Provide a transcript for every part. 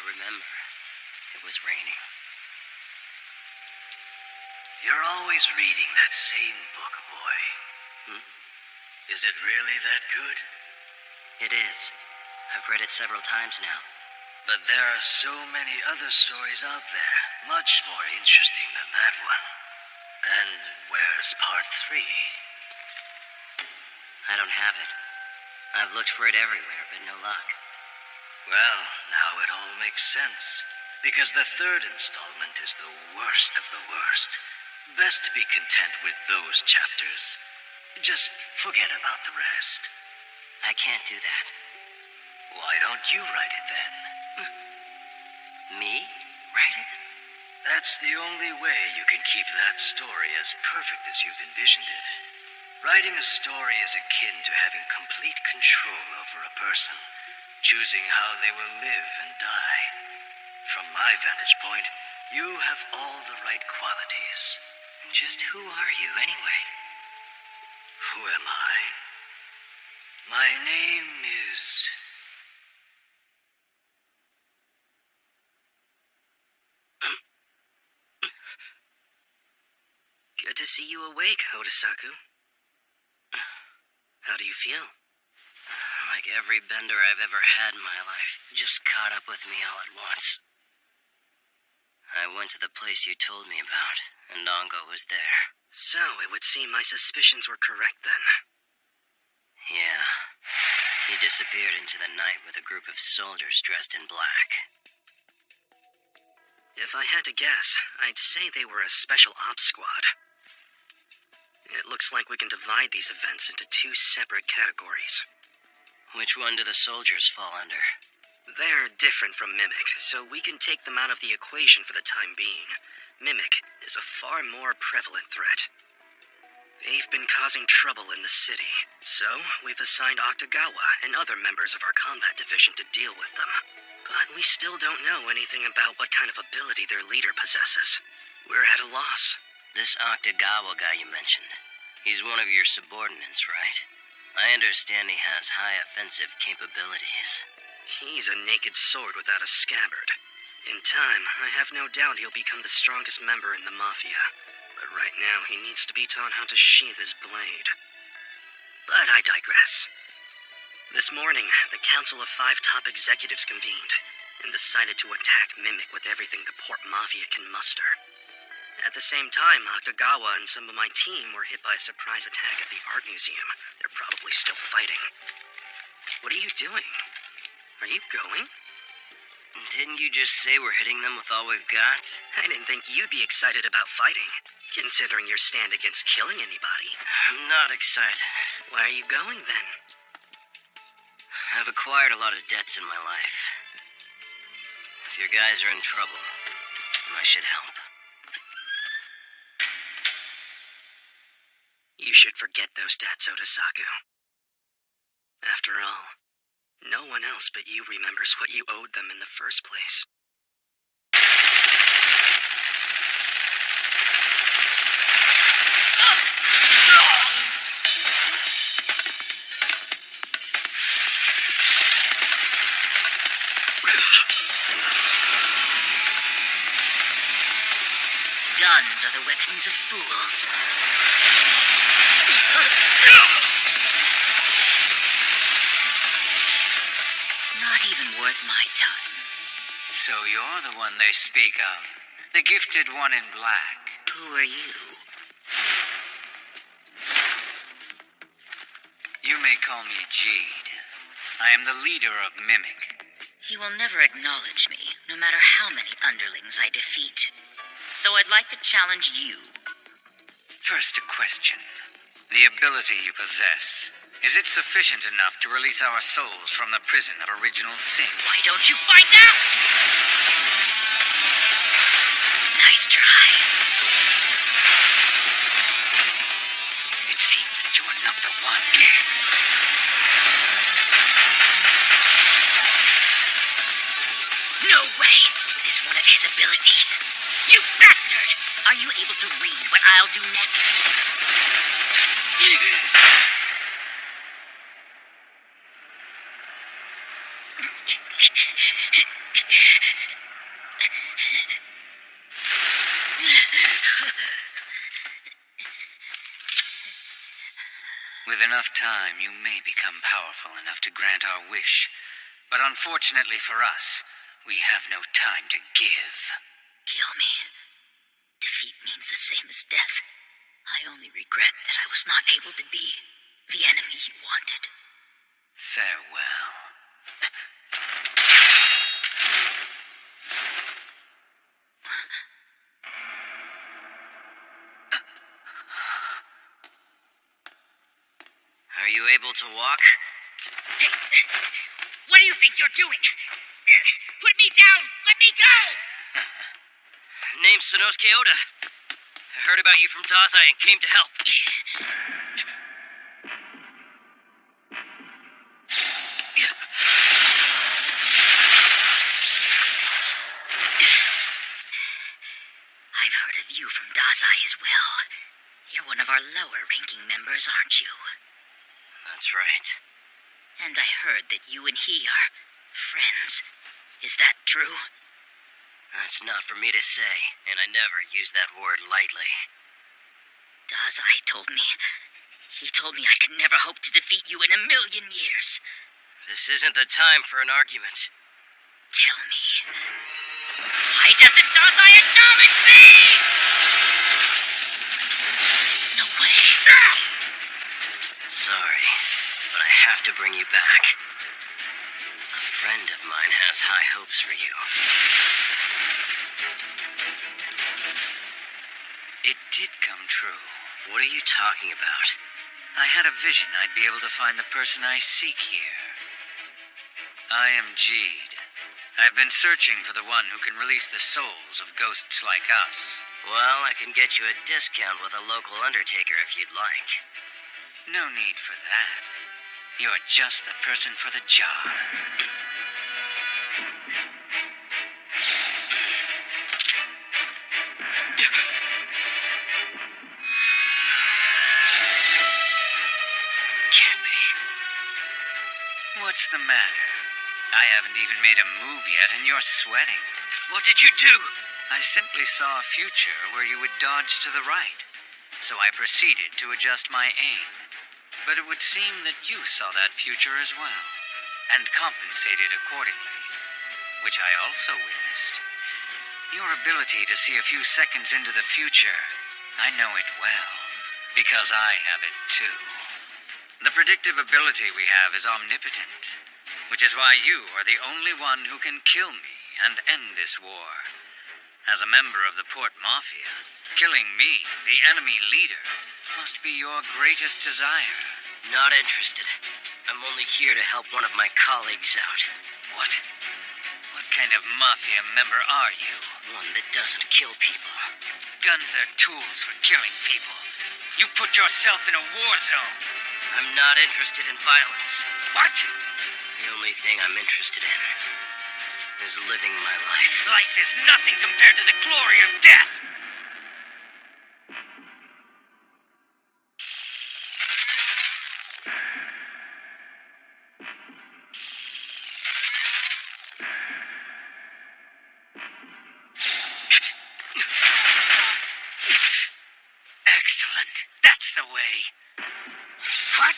remember. It was raining. You're always reading that same book, boy. Is it really that good? It is. I've read it several times now. But there are so many other stories out there, much more interesting than that one. And where's part 3? I don't have it. I've looked for it everywhere, but no luck. Well, now it all makes sense. Because the 3rd installment is the worst of the worst. Best to be content with those chapters. Just forget about the rest. I can't do that. Why don't you write it then? Me? Write it? That's the only way you can keep that story as perfect as you've envisioned it. Writing a story is akin to having complete control over a person, choosing how they will live and die. From my vantage point, you have all the right qualities. Just who are you, anyway? Who am I? My name is... Good to see you awake, Hotasaku. How do you feel? Like every bender I've ever had in my life just caught up with me all at once. I went to the place you told me about, and Ongo was there. So, it would seem my suspicions were correct then. Yeah. He disappeared into the night with a group of soldiers dressed in black. If I had to guess, I'd say they were a special ops squad. It looks like we can divide these events into 2 separate categories. Which one do the soldiers fall under? They're different from Mimic, so we can take them out of the equation for the time being. Mimic is a far more prevalent threat. They've been causing trouble in the city, so we've assigned Octagawa and other members of our combat division to deal with them. But we still don't know anything about what kind of ability their leader possesses. We're at a loss. This Octagawa guy you mentioned, he's one of your subordinates, right? I understand he has high offensive capabilities. He's a naked sword without a scabbard. In time, I have no doubt he'll become the strongest member in the Mafia. But right now, he needs to be taught how to sheath his blade. But I digress. This morning, the Council of 5 top executives convened and decided to attack Mimic with everything the Port Mafia can muster. At the same time, Octagawa and some of my team were hit by a surprise attack at the art museum. They're probably still fighting. What are you doing? Are you going? Didn't you just say we're hitting them with all we've got? I didn't think you'd be excited about fighting, considering your stand against killing anybody. I'm not excited. Why are you going, then? I've acquired a lot of debts in my life. If your guys are in trouble, I should help. You should forget those debts, Otasaku. After all, no one else but you remembers what you owed them in the first place. Guns are the weapons of fools. Not even worth my time. So you're the one they speak of. The gifted one in black. Who are you? You may call me Jade. I am the leader of Mimic. He will never acknowledge me, no matter how many underlings I defeat. So I'd like to challenge you. First, a question. The ability you possess, is it sufficient enough to release our souls from the prison of original sin? Why don't you find out? Nice try. It seems that you are not the one. No way! Is this one of his abilities? You bastard! Are you able to read what I'll do next? With enough time, you may become powerful enough to grant our wish. But unfortunately for us, we have no time to give. Kill me. Defeat means the same as death. I only regret that I was not able to be the enemy you wanted. Farewell. Are you able to walk? Hey, what do you think you're doing? Put me down! Let me go! Name's Sanosuke Oda. I heard about you from Dazai and came to help. I've heard of you from Dazai as well. You're one of our lower-ranking members, aren't you? That's right. And I heard that you and he are friends. Is that true? That's not for me to say, and I never use that word lightly. Dazai told me. He told me I could never hope to defeat you in a million years. This isn't the time for an argument. Tell me, why doesn't Dazai acknowledge me? No way. Sorry, but I have to bring you back. A friend of mine has high hopes for you. It did come true. What are you talking about? I had a vision I'd be able to find the person I seek here. I am Jeed. I've been searching for the one who can release the souls of ghosts like us. Well, I can get you a discount with a local undertaker if you'd like. No need for that. You're just the person for the job. Can't be. What's the matter? I haven't even made a move yet and you're sweating. What did you do? I simply saw a future where you would dodge to the right, so I proceeded to adjust my aim. But it would seem that you saw that future as well, and compensated accordingly, which I also witnessed. Your ability to see a few seconds into the future, I know it well, because I have it too. The predictive ability we have is omnipotent, which is why you are the only one who can kill me and end this war. As a member of the Port Mafia, killing me, the enemy leader, must be your greatest desire. Not interested. I'm only here to help one of my colleagues out. What? What kind of Mafia member are you? One that doesn't kill people. Guns are tools for killing people. You put yourself in a war zone. I'm not interested in violence. What? The only thing I'm interested in is living my life. Life is nothing compared to the glory of death. Excellent. That's the way. What?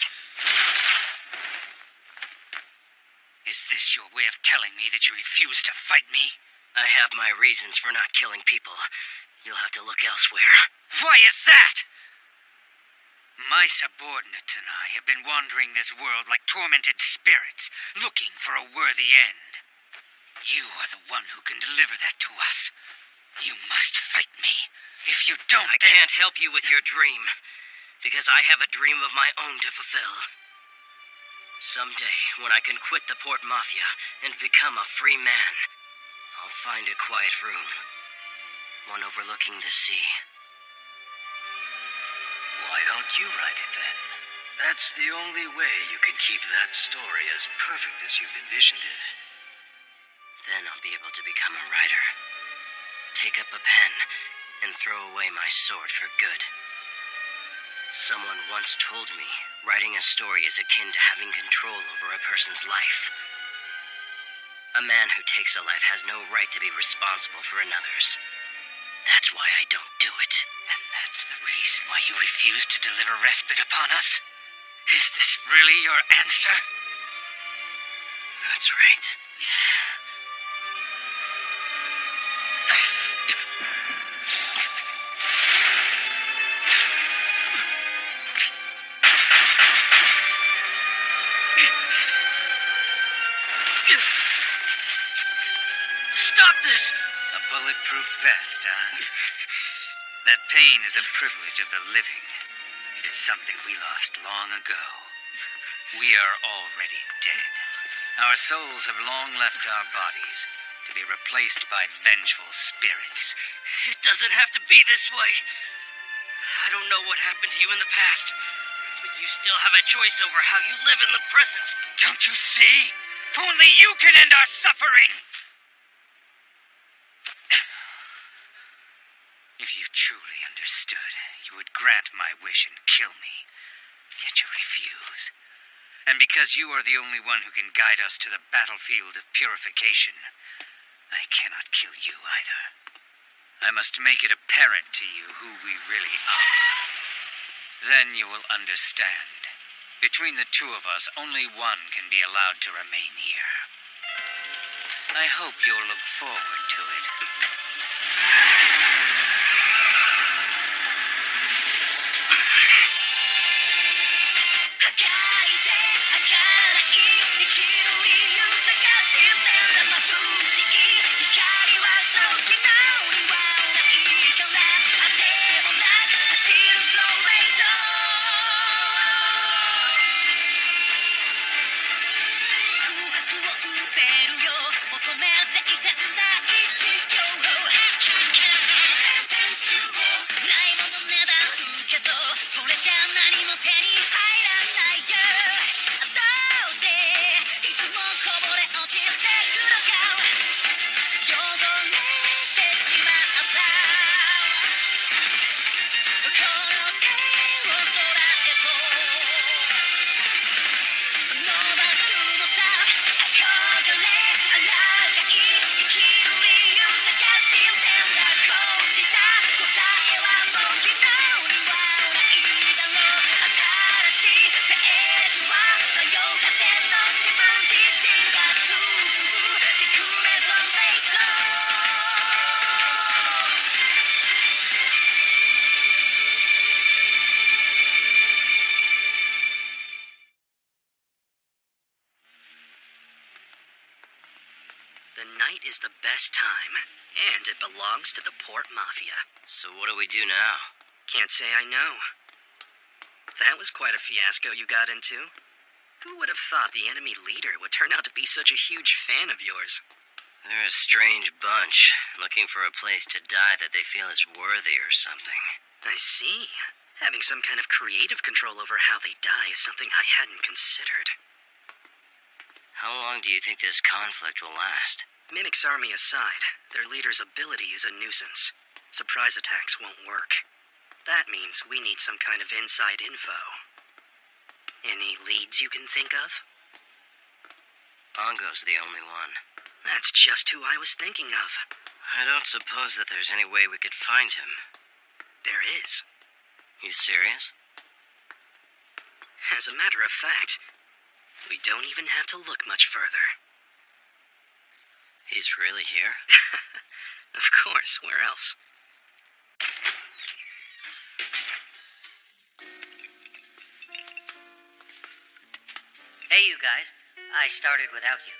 Is this your way of telling me that you refuse to fight me? I have my reasons for not killing people. You'll have to look elsewhere. Why is that? My subordinates and I have been wandering this world like tormented spirits, looking for a worthy end. You are the one who can deliver that to us. You must fight me. If you don't, I can't help you with your dream, because I have a dream of my own to fulfill. Someday, when I can quit the Port Mafia and become a free man, I'll find a quiet room, one overlooking the sea. Why don't you write it then? That's the only way you can keep that story as perfect as you've envisioned it. Then I'll be able to become a writer, take up a pen, and throw away my sword for good. Someone once told me writing a story is akin to having control over a person's life. A man who takes a life has no right to be responsible for another's. That's why I don't do it. And that's the reason why you refuse to deliver respite upon us? Is this really your answer? That's right. Stop this! A bulletproof vest, huh? That pain is a privilege of the living. It's something we lost long ago. We are already dead. Our souls have long left our bodies to be replaced by vengeful spirits. It doesn't have to be this way. I don't know what happened to you in the past, but you still have a choice over how you live in the present. Don't you see? Only you can end our suffering! If you truly understood, you would grant my wish and kill me. Yet you refuse. And because you are the only one who can guide us to the battlefield of purification, I cannot kill you either. I must make it apparent to you who we really are. Then you will understand. Between the two of us, only one can be allowed to remain here. I hope you'll look forward to it. The night is the best time, and it belongs to the Port Mafia. So what do we do now? Can't say I know. That was quite a fiasco you got into. Who would have thought the enemy leader would turn out to be such a huge fan of yours? They're a strange bunch, looking for a place to die that they feel is worthy or something. I see. Having some kind of creative control over how they die is something I hadn't considered. How long do you think this conflict will last? Mimic's army aside, their leader's ability is a nuisance. Surprise attacks won't work. That means we need some kind of inside info. Any leads you can think of? Ongo's the only one. That's just who I was thinking of. I don't suppose that there's any way we could find him. There is. You serious? As a matter of fact, we don't even have to look much further. He's really here? Of course, where else? Hey, you guys. I started without you.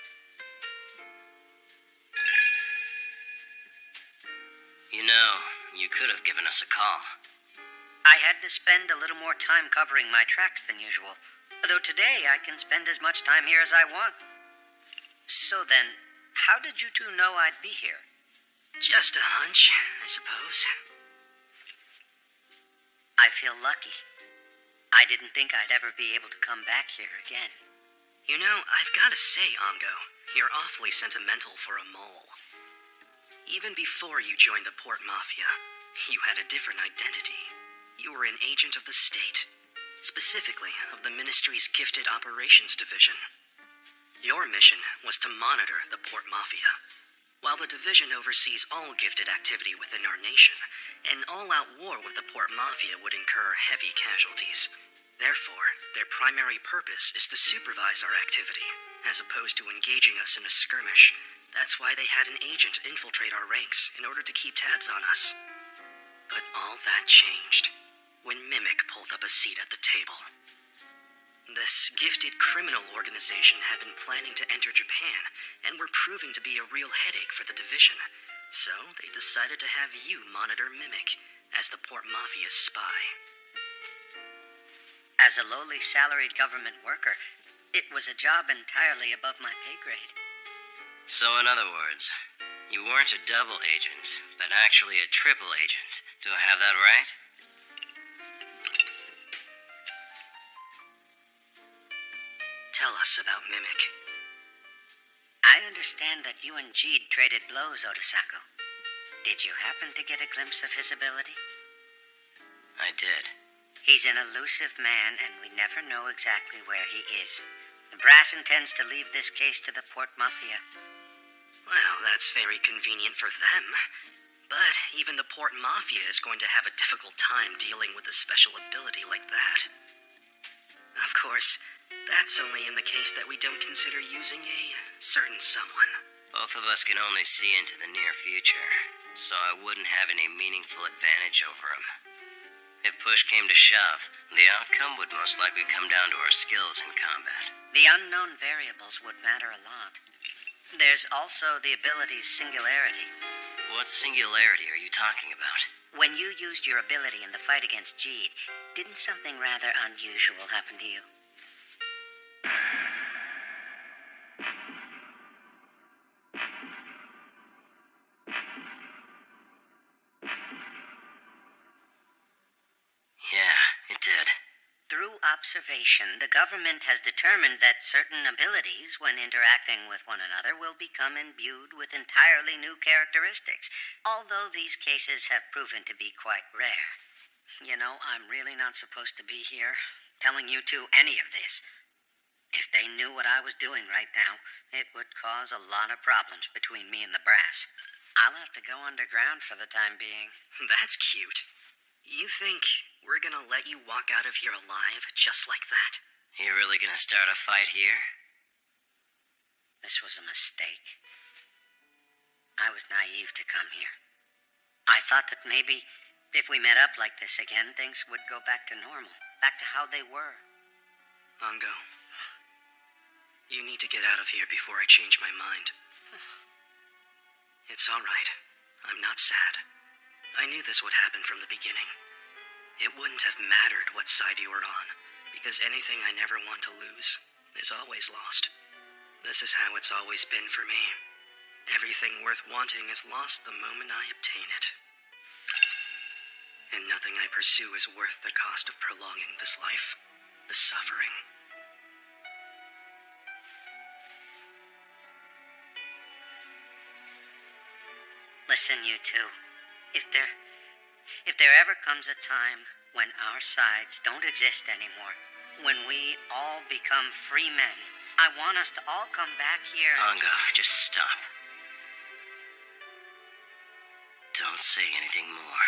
You know, you could have given us a call. I had to spend a little more time covering my tracks than usual. Though today I can spend as much time here as I want. So then, how did you two know I'd be here? Just a hunch, I suppose. I feel lucky. I didn't think I'd ever be able to come back here again. You know, I've got to say, Ongo, you're awfully sentimental for a mole. Even before you joined the Port Mafia, you had a different identity. You were an agent of the state, specifically of the Ministry's Gifted Operations Division. Your mission was to monitor the Port Mafia. While the Division oversees all gifted activity within our nation, an all-out war with the Port Mafia would incur heavy casualties. Therefore, their primary purpose is to supervise our activity, as opposed to engaging us in a skirmish. That's why they had an agent infiltrate our ranks in order to keep tabs on us. But all that changed when Mimic pulled up a seat at the table. This gifted criminal organization had been planning to enter Japan and were proving to be a real headache for the Division. So they decided to have you monitor Mimic as the Port Mafia's spy. As a lowly salaried government worker, it was a job entirely above my pay grade. So in other words, you weren't a double agent, but actually a triple agent. Do I have that right? Tell us about Mimic. I understand that you and Jeed traded blows, Otasako. Did you happen to get a glimpse of his ability? I did. He's an elusive man, and we never know exactly where he is. The brass intends to leave this case to the Port Mafia. Well, that's very convenient for them. But even the Port Mafia is going to have a difficult time dealing with a special ability like that. Of course, that's only in the case that we don't consider using a certain someone. Both of us can only see into the near future, so I wouldn't have any meaningful advantage over him. If push came to shove, the outcome would most likely come down to our skills in combat. The unknown variables would matter a lot. There's also the ability's singularity. What singularity are you talking about? When you used your ability in the fight against Jeed, didn't something rather unusual happen to you? Yeah, it did. Through observation, the government has determined that certain abilities, when interacting with one another, will become imbued with entirely new characteristics, although these cases have proven to be quite rare. You know, I'm really not supposed to be here, telling you two any of this. If they knew what I was doing right now, it would cause a lot of problems between me and the brass. I'll have to go underground for the time being. That's cute. You think we're gonna let you walk out of here alive just like that? You really gonna start a fight here? This was a mistake. I was naive to come here. I thought that maybe if we met up like this again, things would go back to normal, back to how they were. Ango, you need to get out of here before I change my mind. It's all right. I'm not sad. I knew this would happen from the beginning. It wouldn't have mattered what side you were on, because anything I never want to lose is always lost. This is how it's always been for me. Everything worth wanting is lost the moment I obtain it. And nothing I pursue is worth the cost of prolonging this life, the suffering. Listen, you two. If there ever comes a time when our sides don't exist anymore, when we all become free men, I want us to all come back here and... Ango, just stop. Don't say anything more.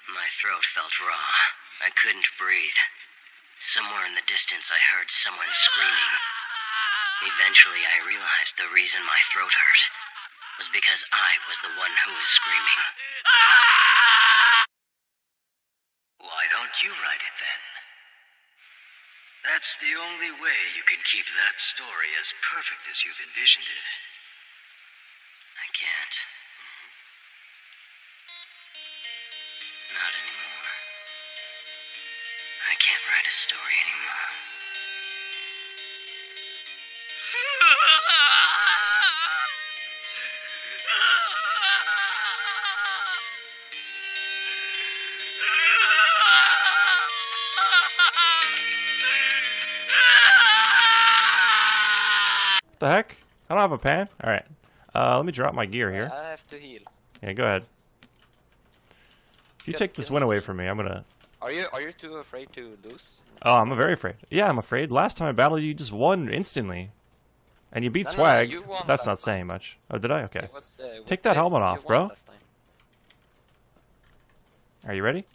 My throat felt raw. I couldn't breathe. Somewhere in the distance, I heard someone screaming. Eventually, I realized the reason my throat hurt was because I was the one who was screaming. Why don't you write it then? That's the only way you can keep that story as perfect as you've envisioned it. I can't. Not anymore. I can't write a story anymore. The heck? I don't have a pan? Alright. Let me drop my gear here. I have to heal. Yeah, go ahead. If you take this win away from me, I'm gonna... Are you too afraid to lose? Oh, I'm very afraid. Yeah, I'm afraid. Last time I battled you, just won instantly. And you beat No, Swag. you won That's last not time. saying much. Oh, did I? Okay. It was, Take that helmet off, you won bro. last time. Are you ready?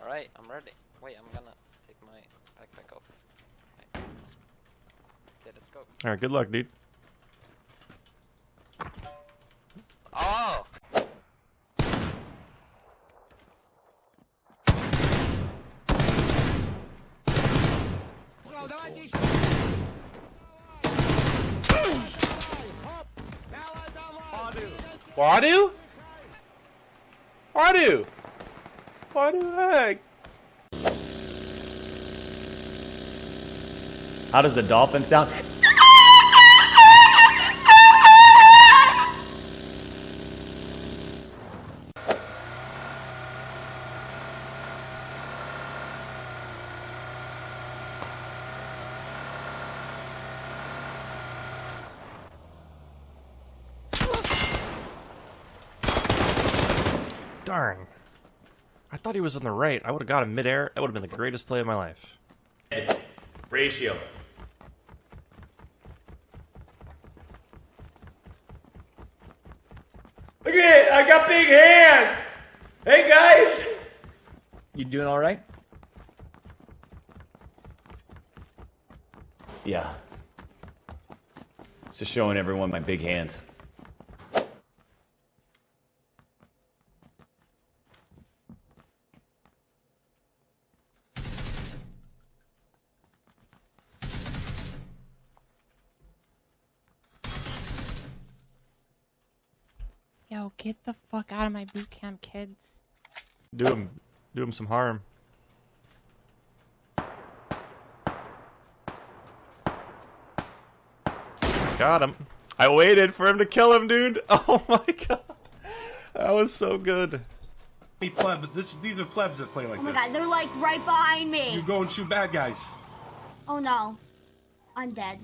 Alright, I'm ready. Wait, I'm gonna take my backpack off. Okay, let's go. Alright, good luck, dude. Oh! Wadu? Wadu? Wadu heck? How does the dolphin sound? Darn. I thought he was on the right. I would have got him midair. That would have been the greatest play of my life. Ratio. Look at it! I got big hands! Hey guys! You doing alright? Yeah. Just showing everyone my big hands. Yo, get the fuck out of my boot camp, kids. Do him some harm. Got him. I waited for him to kill him, dude. Oh my god. That was so good. Pleb, these are plebs that play like Oh my this. god, they're like right behind me. You go and shoot bad guys. Oh no. I'm dead.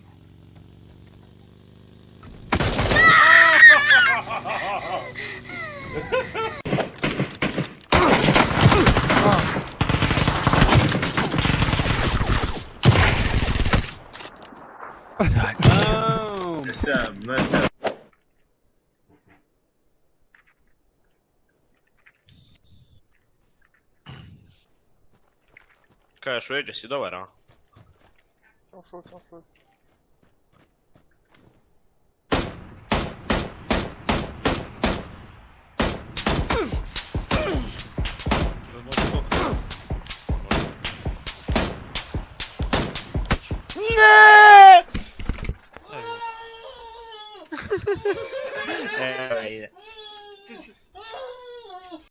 Какая шведя, седовая, Ciao, ciao, ciao, ciao.